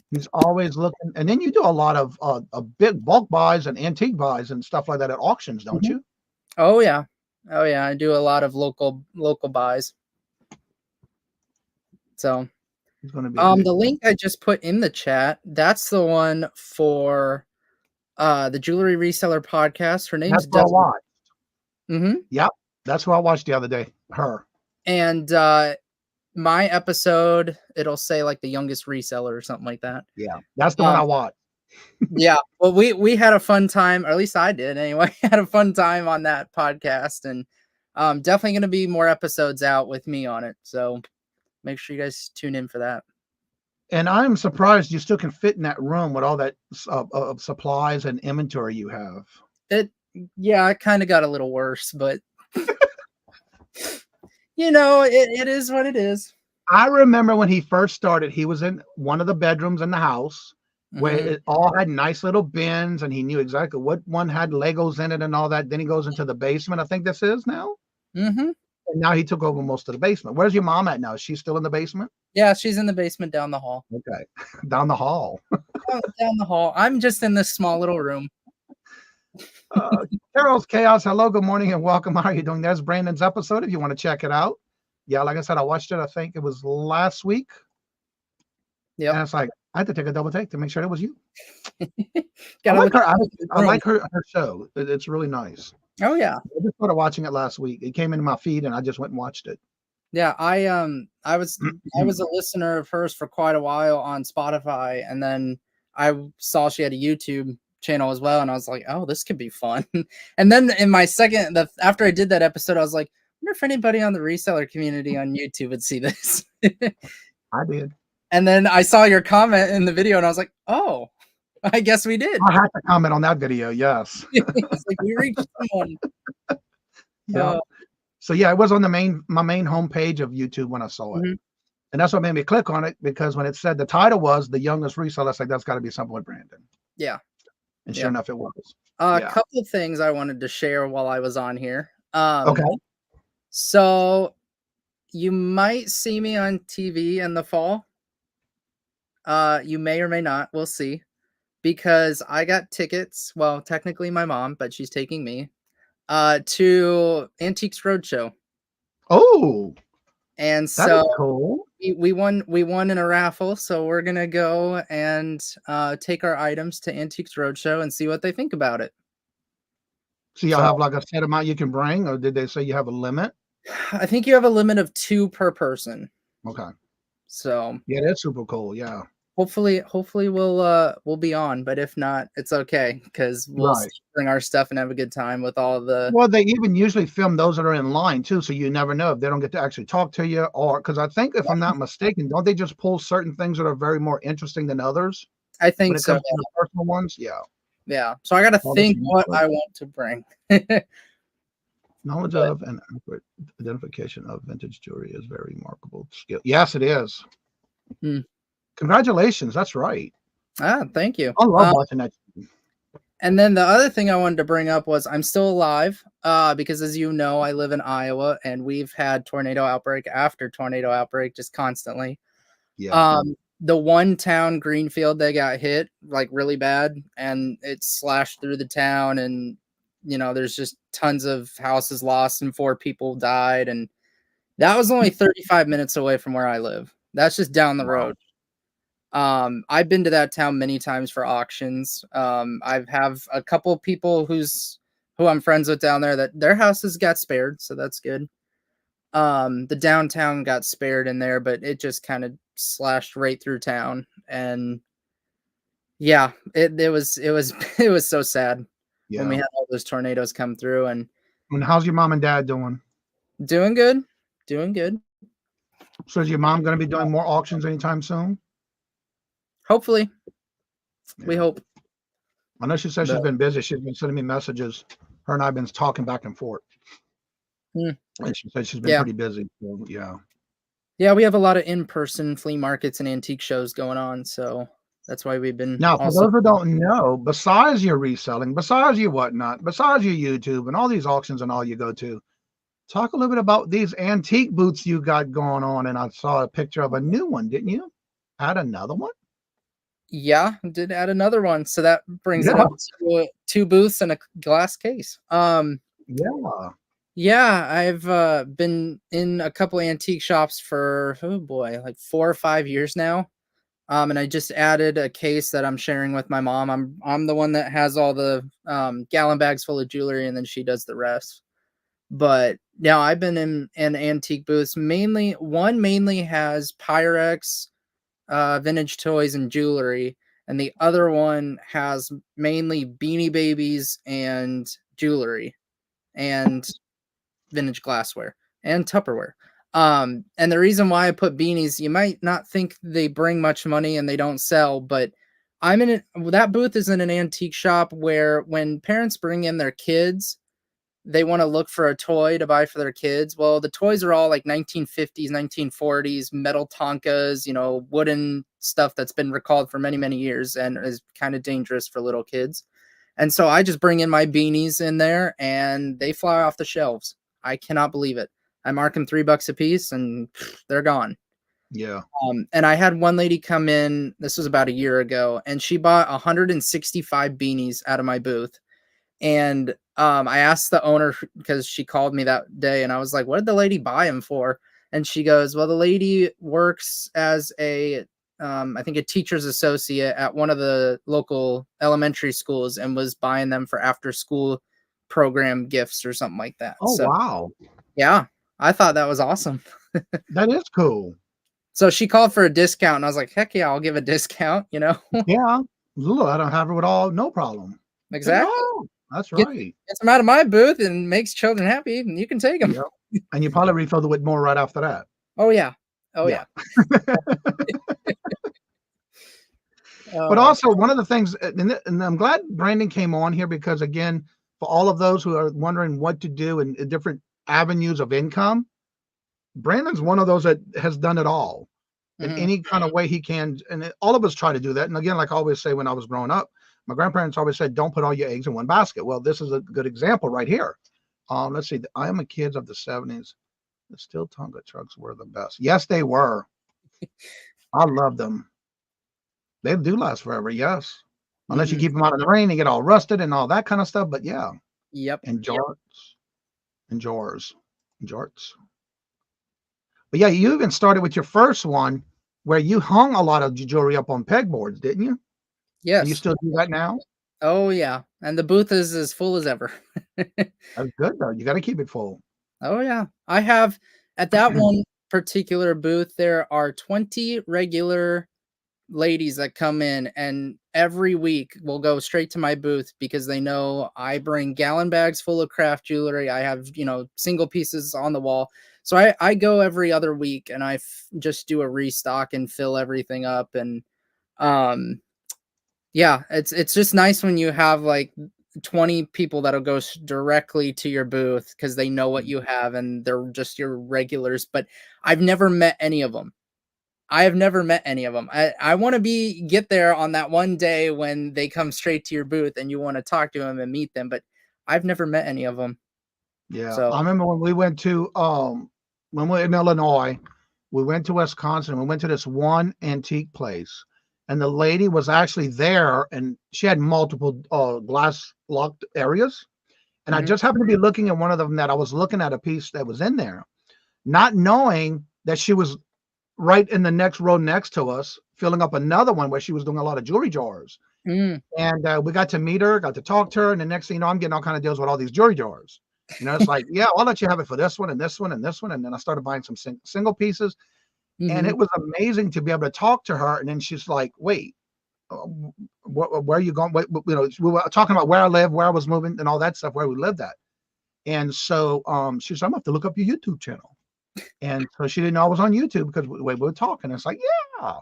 he's always looking. And then you do a lot of big bulk buys and antique buys and stuff like that at auctions, don't you? Oh yeah, I do a lot of local buys. So it's gonna be the link I just put in the chat, that's the one for the Jewelry Reseller podcast. Her name's Desiree. Mm-hmm. Yep, that's what I watched the other day. Her. And my episode, it'll say like the youngest reseller or something like that. Yeah, that's the one I watched. Yeah, well, we had a fun time, or at least I did anyway. Had a fun time on that podcast, and definitely going to be more episodes out with me on it. So make sure you guys tune in for that. And I'm surprised you still can fit in that room with all that supplies and inventory you have. Yeah, it kind of got a little worse, but you know, it is what it is. I remember when he first started, he was in one of the bedrooms in the house where it all had nice little bins, and he knew exactly what one had Legos in it and all that. Then he goes into the basement. I think this is now. Mm-hmm. And now he took over most of the basement. Where's your mom at now? Is she still in the basement? Yeah, she's in the basement down the hall. Okay. Down the hall. Down the hall. I'm just in this small little room. Carol's Chaos. Hello, good morning, and welcome. How are you doing? There's Brandon's episode if you want to check it out. Yeah, like I said, I watched it. I think it was last week. Yeah. And it's like, I had to take a double take to make sure it was you. I like her. I like her show. It's really nice. Oh yeah. I just started watching it last week. It came into my feed and I just went and watched it. Yeah, I was a listener of hers for quite a while on Spotify, and then I saw she had a YouTube channel as well, and I was like, oh, this could be fun. And then in my after I did that episode, I was like, I wonder if anybody on the reseller community on YouTube would see this. I did. And then I saw your comment in the video, and I was like, "Oh, I guess we did." I had to comment on that video. Yes. It's like we reached someone. Yeah. So yeah, it was on my main homepage of YouTube when I saw it. Mhm. And that's what made me click on it, because when it said the title was The Youngest Reseller, it's like, that's got to be something with Brandon. Yeah. And sure enough, it was. A Yeah. couple of things I wanted to share while I was on here. Okay. So you might see me on TV in the fall. You may or may not. We'll see. Because I got tickets. Well, technically my mom, but she's taking me to Antiques Roadshow. Oh, And that is so cool. we won in a raffle. So we're gonna go and take our items to Antiques Roadshow and see what they think about it. So y'all have like a set amount you can bring, or did they say you have a limit? I think you have a limit of 2 per person. Okay. So Yeah, that's super cool. Yeah. hopefully we'll be on, but if not, it's okay, because we'll Right. still bring our stuff and have a good time with all the. Well, they even usually film those that are in line too, so you never know if they don't get to actually talk to you, or because I think, if I'm not mistaken, don't they just pull certain things that are very more interesting than others I when think it so. comes to the personal ones? Yeah. Yeah. So I gotta Well, that's think what useful. I want to bring. Knowledge of and accurate identification of vintage jewelry is very remarkable skill. Yes, it is. Hmm. Congratulations. That's right. Thank you. I love watching that. And then the other thing I wanted to bring up was I'm still alive, because as you know, I live in Iowa, and we've had tornado outbreak after tornado outbreak just constantly. Yeah. The one town, Greenfield, they got hit like really bad, and it slashed through the town, and there's just tons of houses lost and 4 people died, and that was only 35 minutes away from where I live. That's just down the road. I've been to that town many times for auctions. I have a couple of people who I'm friends with down there that their houses got spared, so that's good. The downtown got spared in there, but it just kind of slashed right through town, and yeah, it was it was so sad when we Yeah. had all those tornadoes come through. And And how's your mom and dad doing? doing good. So is your mom going to be doing more auctions anytime soon? Hopefully, we Yeah. hope. I know she said she's But- been busy. She's been sending me messages. Her and I have been talking back and forth. Hmm. And she said she's been Yeah. pretty busy. So, yeah. Yeah, we have a lot of in-person flea markets and antique shows going on, so that's why we've been Now, for also. those who don't know, besides your reselling, besides your whatnot, besides your YouTube and all these auctions and all you go to, talk a little bit about these antique booths you got going on. And I saw a picture of a new one, didn't you? Add another one? Yeah, did add another one, so that brings it Yeah. up to 2 booths and a glass case. Yeah. Yeah, I've been in a couple antique shops for like 4 or 5 years now. And I just added a case that I'm sharing with my mom. I'm the one that has all the gallon bags full of jewelry, and then she does the rest. But now I've been in antique booths. Mainly has Pyrex, vintage toys and jewelry, and the other one has mainly Beanie Babies and jewelry and vintage glassware and Tupperware. And the reason why I put beanies, you might not think they bring much money and they don't sell, but that booth is in an antique shop where when parents bring in their kids, they want to look for a toy to buy for their kids. Well, the toys are all like 1950s, 1940s, metal Tonkas, wooden stuff that's been recalled for many, many years and is kind of dangerous for little kids. And so I just bring in my beanies in there and they fly off the shelves. I cannot believe it. I mark them $3 a piece and they're gone. Yeah. And I had one lady come in, this was about a year ago, and she bought 165 beanies out of my booth. And I asked the owner, because she called me that day, and I was like, what did the lady buy them for? And she goes, well, the lady works as I think a teacher's associate at one of the local elementary schools and was buying them for after school program gifts or something like that. Oh, So, wow. yeah, I thought that was awesome. That is cool. So she called for a discount, and I was like, heck yeah, I'll give a discount, Yeah. Look, I don't have it with all, no problem. Exactly. No, that's Get- right. Gets them out of my booth and makes children happy, and you can take them. Yep. And you probably refilled it with more right after that. Oh, yeah. Oh Yeah. yeah. But also one of the things, and I'm glad Brandon came on here because again, for all of those who are wondering what to do in different avenues of income, Brandon's one of those that has done it all in any kind of way he can. And all of us try to do that. And again, like I always say, when I was growing up, my grandparents always said, don't put all your eggs in one basket. Well, this is a good example right here. Let's see. I am a kid of the 70s. The steel Tonka trucks were the best. Yes, they were. I love them. They do last forever. Yes. Unless you keep them out in the rain, they get all rusted and all that kind of stuff. But yeah. Yep. And jars. But yeah, you even started with your first one where you hung a lot of jewelry up on pegboards, didn't you? Yes. And you still do that now? Oh yeah. And the booth is as full as ever. That's good though. You got to keep it full. Oh yeah. I have at that one particular booth, there are 20 regular ladies that come in, and every week will go straight to my booth because they know I bring gallon bags full of craft jewelry. I have, single pieces on the wall. So I go every other week and I just do a restock and fill everything up. And yeah, it's just nice when you have like 20 people that'll go directly to your booth because they know what you have and they're just your regulars. But I've never met any of them. I want to get there on that one day when they come straight to your booth and you want to talk to them and meet them, but I've never met any of them. Yeah. So I remember when we went to when we were in Illinois, we went to Wisconsin, we went to this one antique place, and the lady was actually there and she had multiple glass locked areas. And I just happened to be looking at one of them that I was looking at a piece that was in there, not knowing that she was right in the next row next to us, filling up another one where she was doing a lot of jewelry jars. And we got to meet her, got to talk to her. And the next thing you know, I'm getting all kind of deals with all these jewelry jars. It's like, yeah, I'll let you have it for this one and this one and this one. And then I started buying some single pieces. And it was amazing to be able to talk to her. And then she's like, wait, where are you going? We were talking about where I live, where I was moving and all that stuff, where we lived at. And so she said, I'm going to have to look up your YouTube channel. And so she didn't know I was on YouTube because we were talking. It's like, yeah.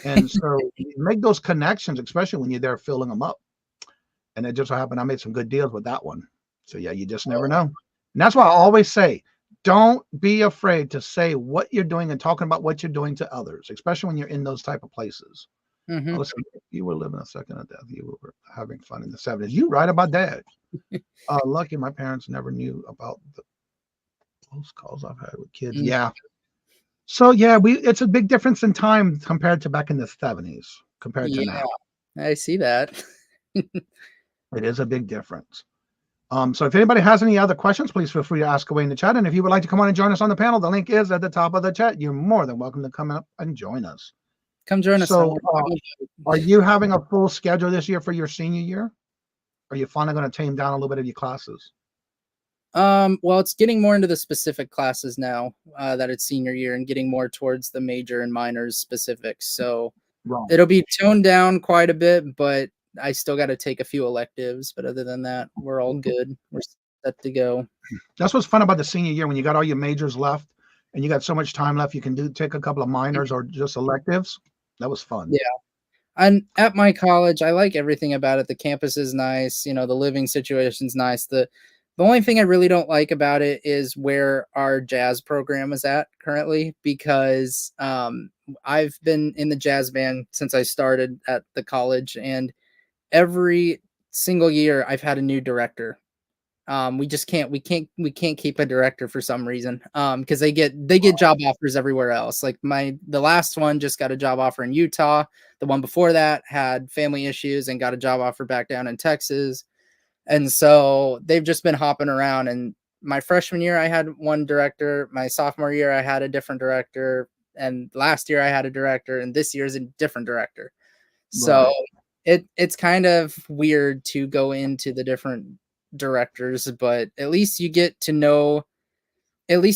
And so you make those connections, especially when you're there filling them up. And it just so happened I made some good deals with that one. So yeah, you just never know. And that's why I always say, don't be afraid to say what you're doing and talking about what you're doing to others, especially when you're in those type of places. Listen, you were living a second of death. You were having fun in the 70s. You're right about that. Lucky my parents never knew about the close calls I've had with kids. Yeah. So yeah, it's a big difference in time compared to back in the 70s compared to now. I see that. It is a big difference. So if anybody has any other questions, please feel free to ask away in the chat. And if you would like to come on and join us on the panel, the link is at the top of the chat. You're more than welcome to come up and join us. Come join us. So are you having a full schedule this year for your senior year? Or are you finally going to tame down a little bit of your classes? Well, it's getting more into the specific classes now that it's senior year and getting more towards the major and minors specifics. So it'll be toned down quite a bit, but I still got to take a few electives. But other than that, we're all good. We're set to go. That's what's fun about the senior year when you got all your majors left and you got so much time left. You can take a couple of minors or just electives. That was fun. Yeah. And at my college, I like everything about it. The campus is nice. The living situation's nice. The only thing I really don't like about it is where our jazz program is at currently, because I've been in the jazz band since I started at the college, and every single year I've had a new director. We can't keep a director for some reason. Because they get job offers everywhere else. Like the last one just got a job offer in Utah. The one before that had family issues and got a job offer back down in Texas. And so they've just been hopping around. And my freshman year, I had one director. My sophomore year, I had a different director. And last year I had a director. And this year is a different director. So it's kind of weird to go into the different directors, but at least you get to know all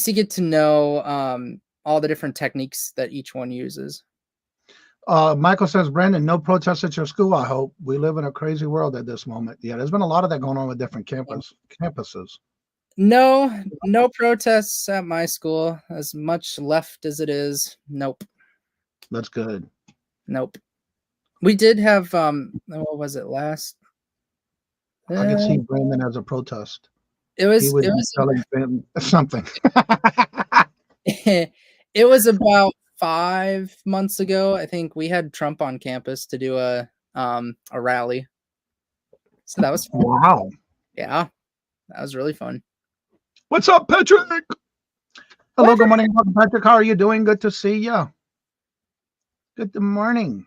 the different techniques that each one uses. Michael says, Brandon, no protests at your school, I hope. We live in a crazy world at this moment. Yeah, there's been a lot of that going on with different campuses. No protests at my school. As much left as it is. Nope. That's good. Nope. We did have what was it last? I could see Brandon as a protest. It He was would be selling something. it was about 5 months ago. I think we had Trump on campus to do a rally. So that was fun. Wow. Yeah. That was really fun. What's up, Patrick? Hello, good morning. Welcome, Patrick. How are you doing? Good to see you. Good morning.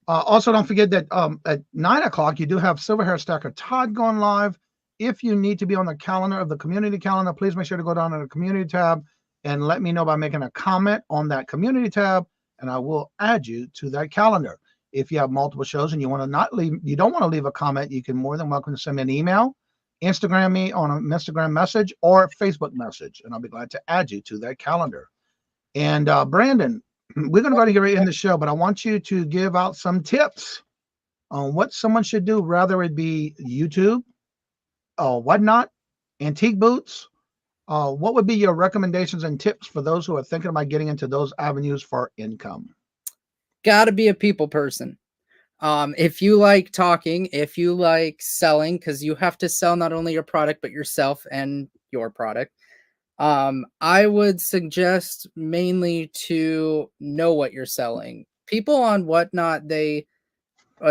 Also, don't forget that at 9 o'clock, you do have Silver Hair Stacker Todd going live. If you need to be on the calendar of the community calendar, please make sure to go down to the community tab and let me know by making a comment on that community tab, and I will add you to that calendar. If you have multiple shows and you want to you don't want to leave a comment, you can more than welcome to send me an email, Instagram me on an Instagram message or Facebook message, and I'll be glad to add you to that calendar. And Brandon, we're going to go ahead and get right in the show, but I want you to give out some tips on what someone should do, rather it be YouTube, whatnot, antique boots. What would be your recommendations and tips for those who are thinking about getting into those avenues for income? Gotta be a people person. If you like talking, if you like selling, because you have to sell not only your product, but yourself and your product. I would suggest mainly to know what you're selling. People on Whatnot, they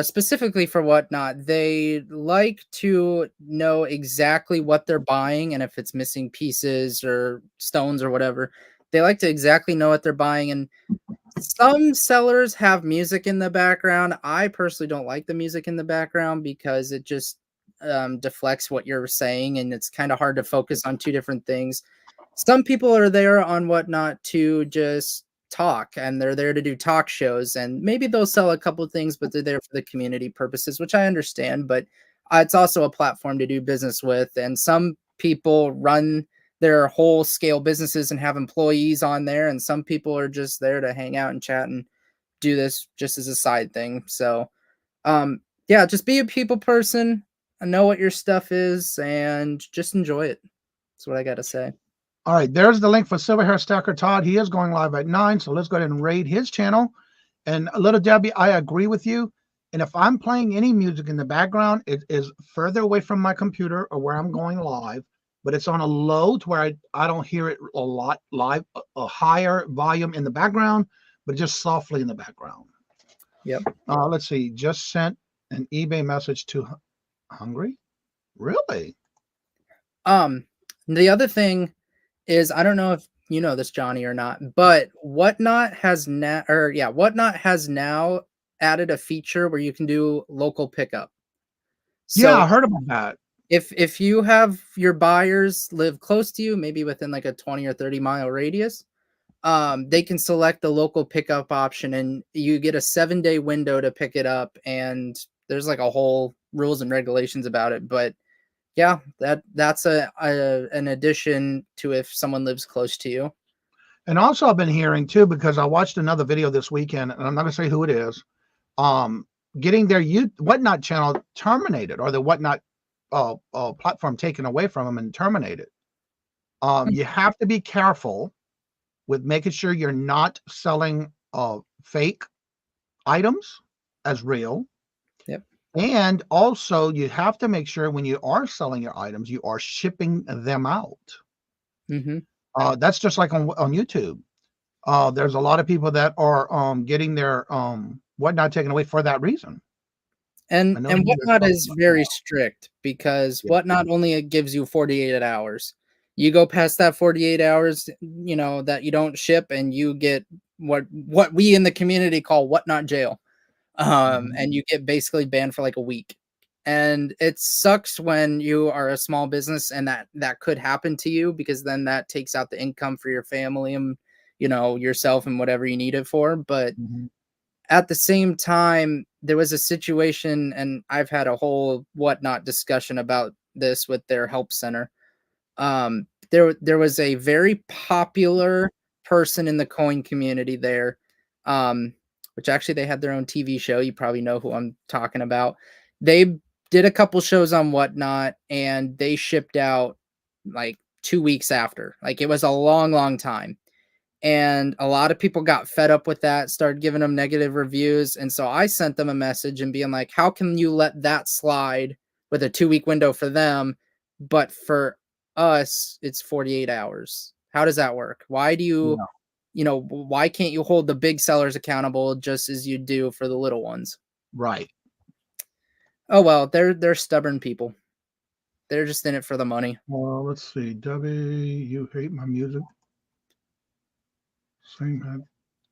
specifically for Whatnot, they like to know exactly what they're buying, and if it's missing pieces or stones or whatever, they like to exactly know what they're buying. And some sellers have music in the background. I personally don't like the music in the background because it just deflects what you're saying, and it's kind of hard to focus on two different things. Some people are there on Whatnot to just talk, and they're there to do talk shows, and maybe they'll sell a couple of things, but they're there for the community purposes, which I understand, but it's also a platform to do business with. And some people run their whole scale businesses and have employees on there, and some people are just there to hang out and chat and do this just as a side thing. So yeah, just be a people person, know what your stuff is, and just enjoy it. That's what I got to say. All right, there's the link for Silver Hair Stacker Todd. He is going live at 9, so let's go ahead and raid his channel. And Little Debbie, I agree with you. And if I'm playing any music in the background, it is further away from my computer or where I'm going live, but it's on a low to where I don't hear it a lot live, a higher volume in the background, but just softly in the background. Yep. Let's see, just sent an eBay message to Hungry? Really? The other thing is, I don't know if you know this, Johnny, or not, but Whatnot has now added a feature where you can do local pickup. So yeah, I heard about that. If you have your buyers live close to you, maybe within like a 20 or 30 mile radius, they can select the local pickup option, and you get a 7-day window to pick it up. And there's like a whole rules and regulations about it, but yeah, that's an addition to if someone lives close to you. And also I've been hearing too, because I watched another video this weekend, and I'm not gonna say who it is, getting their Whatnot channel terminated, or the Whatnot platform taken away from them and terminated. You have to be careful with making sure you're not selling fake items as real. Yep. And also you have to make sure when you are selling your items, you are shipping them out. Mm-hmm. That's just like on YouTube. There's a lot of people that are getting their Whatnot taken away for that reason. And Whatnot is very strict, because Yeah. Whatnot only gives you 48 hours. You go past that 48 hours, you know, that you don't ship, and you get what we in the community call Whatnot jail. And you get basically banned for like a week. And it sucks when you are a small business and that could happen to you, because then that takes out the income for your family and, you know, yourself and whatever you need it for. But at the same time, there was a situation, and I've had a whole Whatnot discussion about this with their help center. There was a very popular person in the coin community there, which actually they had their own TV show. You probably know who I'm talking about. They did a couple shows on Whatnot, and they shipped out like 2 weeks after. Like it was a long, long time. And a lot of people got fed up with that, started giving them negative reviews. And so I sent them a message and being like, how can you let that slide with a 2-week window for them? But for us, it's 48 hours. How does that work? Why do you, why can't you hold the big sellers accountable just as you do for the little ones? Right. Oh, well, they're stubborn people. They're just in it for the money. Well, let's see. Debbie, you hate my music.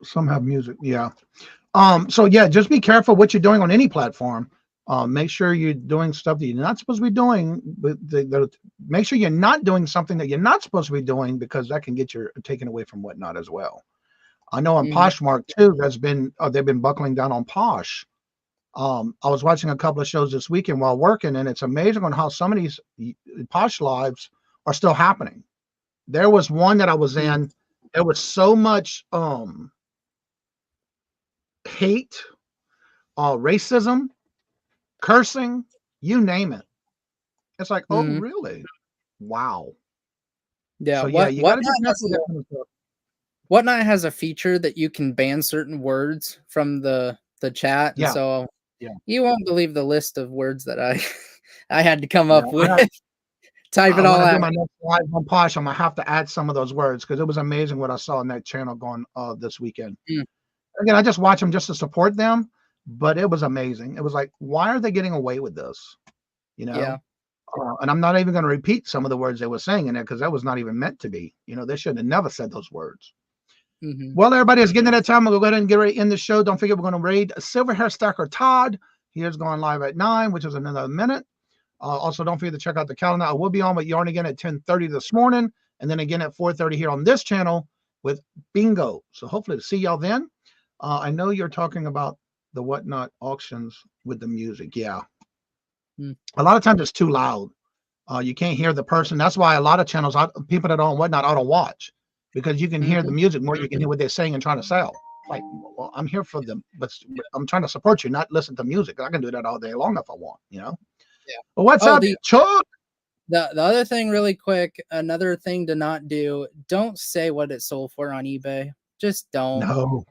Some have music. Yeah. So yeah, just be careful what you're doing on any platform. Make sure you're doing stuff that you're not supposed to be doing. But make sure you're not doing something that you're not supposed to be doing, because that can get your taken away from whatnot as well. I know on Poshmark too, they've been buckling down on Posh. I was watching a couple of shows this weekend while working, and it's amazing on how some of these Posh lives are still happening. There was one that I was in. There was so much hate, racism, cursing, you name it. It's like, oh, really? Wow. Yeah. So yeah, you gotta be careful. Whatnot has a feature that you can ban certain words from the chat. Yeah. And so Yeah. you won't believe the list of words that I had to come up with. Type it all When I out. do my next live on Posh, I'm gonna have to add some of those words, because it was amazing what I saw on that channel going this weekend. Again, I just watch them just to support them, but it was amazing. It was like, why are they getting away with this? Yeah. And I'm not even going to repeat some of the words they were saying in there, because that was not even meant to be. They should have never said those words. Well, everybody is getting to that time. We'll go ahead and get ready to end the show. Don't forget, we're going to raid Silver Hair Stacker Todd. He is going live at 9, which is another minute. Also, don't forget to check out the calendar. I will be on with Yarn again at 10:30 this morning, and then again at 4:30 here on this channel with Bingo. So hopefully to see y'all then. I know you're talking about the Whatnot auctions with the music. Yeah. A lot of times it's too loud. You can't hear the person. That's why a lot of channels, people that are on Whatnot auto watch, because you can hear the music more. You can hear what they're saying and trying to sell. Like, well, I'm here for them, but I'm trying to support you, not listen to music. I can do that all day long if I want, Yeah. But what's up, Chuck? The other thing, really quick, another thing to not do: don't say what it sold for on eBay. Just don't. No.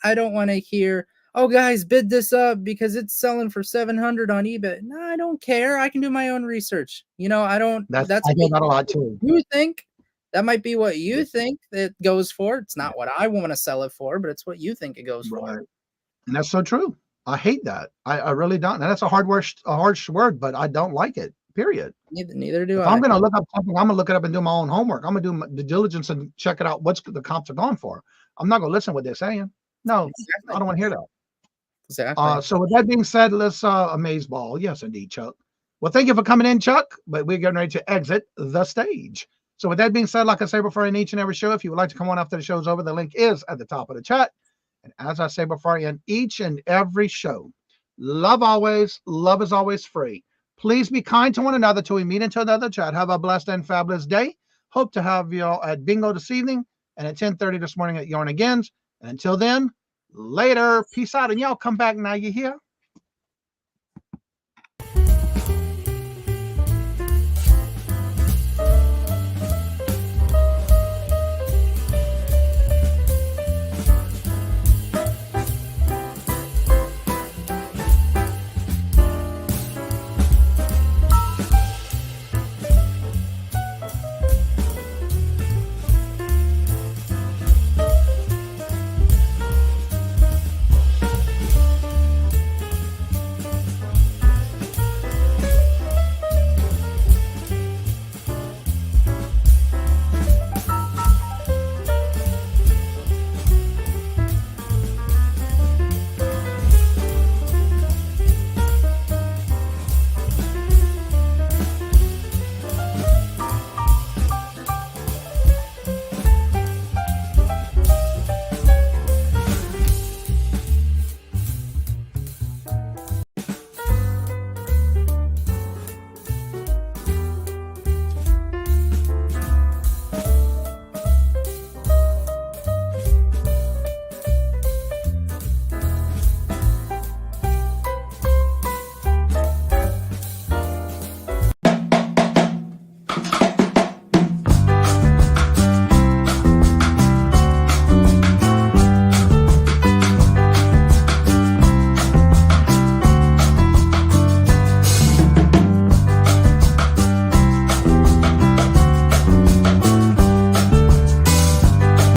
I don't want to hear, oh guys, bid this up because it's selling for 700 on eBay. No, I don't care. I can do my own research. I don't. I do that a lot too. You think that might be what you think it goes for? It's not what I want to sell it for, but it's what you think it goes for. And that's so true. I hate that. I really don't. And that's a harsh word, but I don't like it. Period. Neither do I. If I'm going to look up something, I'm going to look it up and do my own homework. I'm going to do the diligence and check it out. What's the comps are going for? I'm not going to listen to what they're saying. No, exactly. I don't want to hear that. Exactly. So with that being said, let's amaze ball. Yes, indeed, Chuck. Well, thank you for coming in, Chuck. But we're getting ready to exit the stage. So with that being said, like I say before in each and every show, if you would like to come on after the show's over, the link is at the top of the chat. And as I say before I end each and every show, love always, love is always free. Please be kind to one another till we meet into another chat. Have a blessed and fabulous day. Hope to have you all at Bingo this evening and at 10:30 this morning at Yarn Agains. And until then, later. Peace out. And y'all come back now. You hear?